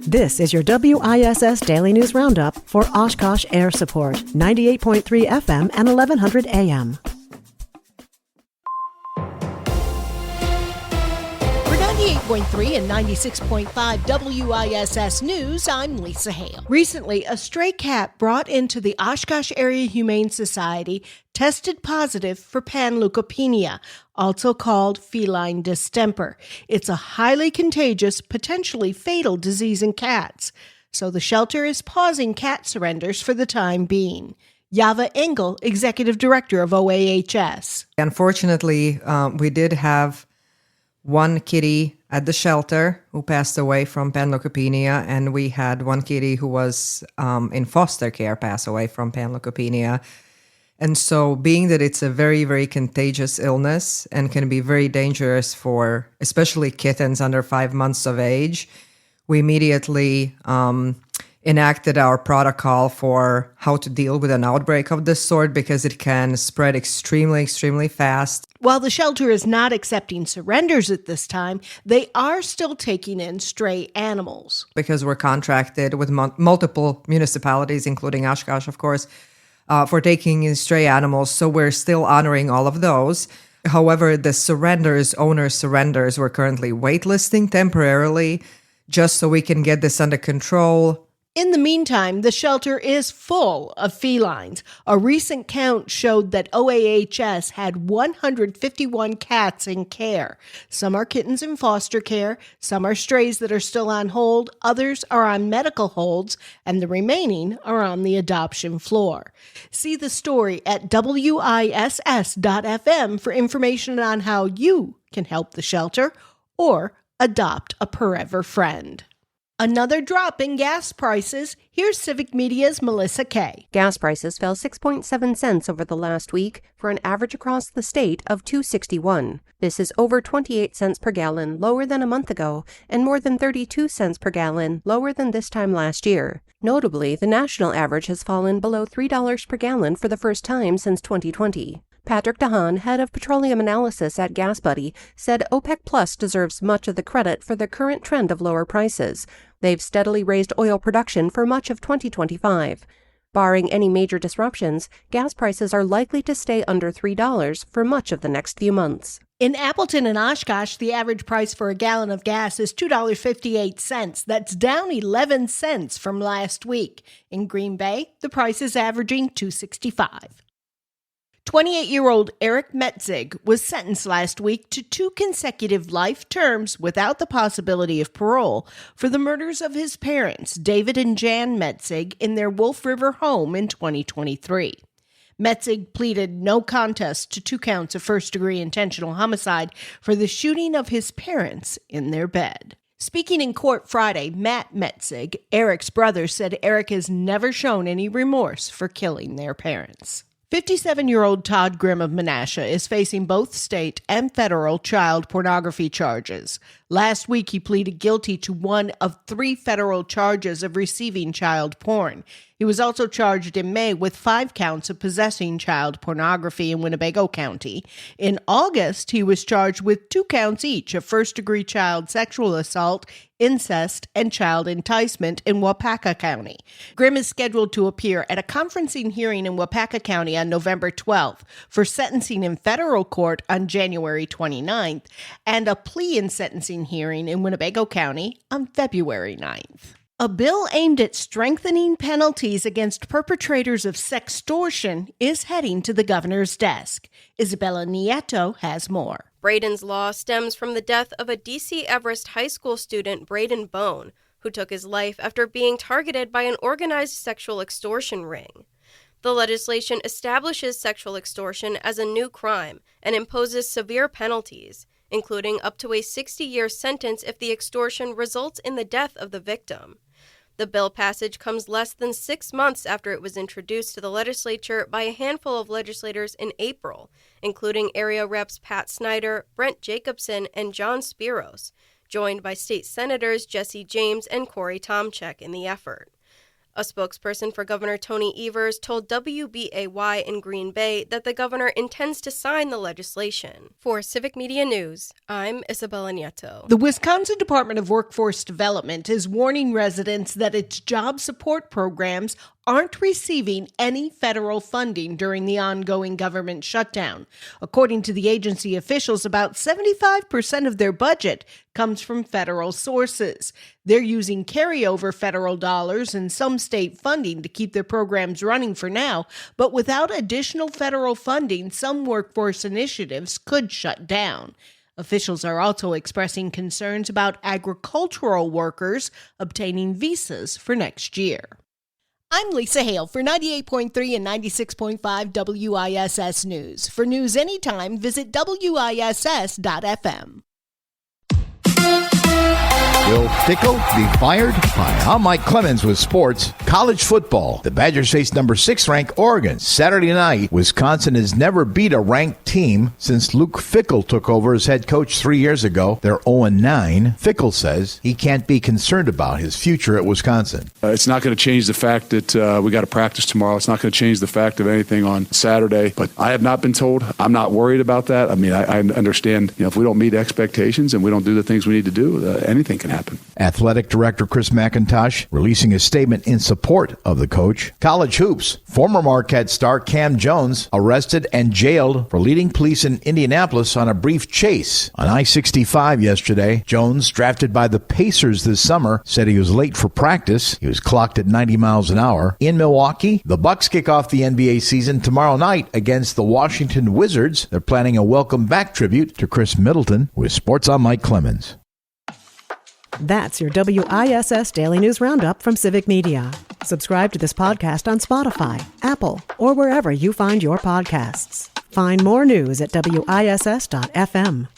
This is your WISS Daily News Roundup for Oshkosh Air Support, 98.3 FM and 1100 AM. For 98.3 and 96.5 WISS News, I'm Lisa Hale. Recently, a stray cat brought into the Oshkosh Area Humane Society tested positive for panleukopenia, also called feline distemper. It's a highly contagious, potentially fatal disease in cats. So the shelter is pausing cat surrenders for the time being. Yava Engel, Executive Director of OAHS. Unfortunately, we did have one kitty at the shelter who passed away from panleukopenia, and we had one kitty who was in foster care pass away from panleukopenia. And so being that it's a very, very contagious illness and can be very dangerous for especially kittens under 5 months of age, we immediately enacted our protocol for how to deal with an outbreak of this sort because it can spread extremely, extremely fast. While the shelter is not accepting surrenders at this time, they are still taking in stray animals. Because we're contracted with multiple municipalities, including Oshkosh, of course, for taking in stray animals. So we're still honoring all of those. However, the owner surrenders, we're currently waitlisting temporarily just so we can get this under control. In the meantime, the shelter is full of felines. A recent count showed that OAHS had 151 cats in care. Some are kittens in foster care, some are strays that are still on hold, others are on medical holds, and the remaining are on the adoption floor. See the story at WISS.FM for information on how you can help the shelter or adopt a forever friend. Another drop in gas prices. Here's Civic Media's Melissa Kay. Gas prices fell 6.7 cents over the last week for an average across the state of $2.61. This is over 28 cents per gallon lower than a month ago and more than 32 cents per gallon lower than this time last year. Notably, the national average has fallen below $3 per gallon for the first time since 2020. Patrick DeHaan, head of petroleum analysis at GasBuddy, said OPEC Plus deserves much of the credit for the current trend of lower prices. They've steadily raised oil production for much of 2025. Barring any major disruptions, gas prices are likely to stay under $3 for much of the next few months. In Appleton and Oshkosh, the average price for a gallon of gas is $2.58. That's down 11 cents from last week. In Green Bay, the price is averaging $2.65. 28-year-old Eric Metzig was sentenced last week to 2 consecutive life terms without the possibility of parole for the murders of his parents, David and Jan Metzig, in their Wolf River home in 2023. Metzig pleaded no contest to 2 counts of first-degree intentional homicide for the shooting of his parents in their bed. Speaking in court Friday, Matt Metzig, Eric's brother, said Eric has never shown any remorse for killing their parents. 57-year-old Todd Grimm of Menasha is facing both state and federal child pornography charges. Last week, he pleaded guilty to 1 of 3 federal charges of receiving child porn. He was also charged in May with 5 counts of possessing child pornography in Winnebago County. In August, he was charged with 2 counts each of first-degree child sexual assault, incest, and child enticement in Waupaca County. Grimm is scheduled to appear at a conferencing hearing in Waupaca County on November 12th for sentencing in federal court on January 29th and a plea and sentencing hearing in Winnebago County on February 9th. A bill aimed at strengthening penalties against perpetrators of sextortion is heading to the governor's desk. Isabella Nieto has more. Braden's law stems from the death of a D.C. Everest High School student, Braden Bone, who took his life after being targeted by an organized sexual extortion ring. The legislation establishes sexual extortion as a new crime and imposes severe penalties, including up to a 60-year sentence if the extortion results in the death of the victim. The bill passage comes less than 6 months after it was introduced to the legislature by a handful of legislators in April, including area reps Pat Snyder, Brent Jacobson, and John Spiros, joined by state senators Jesse James and Corey Tomczyk in the effort. A spokesperson for Governor Tony Evers told WBAY in Green Bay that the governor intends to sign the legislation. For Civic Media News, I'm Isabella Nieto. The Wisconsin Department of Workforce Development is warning residents that its job support programs aren't receiving any federal funding during the ongoing government shutdown. According to the agency officials, about 75% of their budget comes from federal sources. They're using carryover federal dollars and some state funding to keep their programs running for now, but without additional federal funding, some workforce initiatives could shut down. Officials are also expressing concerns about agricultural workers obtaining visas for next year. I'm Lisa Hale for 98.3 and 96.5 WISS News. For news anytime, visit WISS.FM. Will Fickell be fired? Hi, I'm Mike Clemens with sports. College football. The Badgers face number 6 ranked Oregon. Saturday night, Wisconsin has never beat a ranked team since Luke Fickell took over as head coach 3 years ago. They're 0-9. Fickell says he can't be concerned about his future at Wisconsin. It's not going to change the fact that we got to practice tomorrow. It's not going to change the fact of anything on Saturday. But I have not been told. I'm not worried about that. I mean, I understand, if we don't meet expectations and we don't do the things we need to do, anything can happen. Athletic Director Chris McIntosh releasing a statement in support of the coach. College hoops. Former Marquette star Cam Jones arrested and jailed for leading police in Indianapolis on a brief chase on I-65 yesterday. Jones, drafted by the Pacers this summer, said he was late for practice. He was clocked at 90 miles an hour. In Milwaukee, the Bucks kick off the NBA season tomorrow night against the Washington Wizards. They're planning a welcome back tribute to Chris Middleton. With sports, I'm Mike Clemens. That's your WISS Daily News Roundup from Civic Media. Subscribe to this podcast on Spotify, Apple, or wherever you find your podcasts. Find more news at WISS.FM.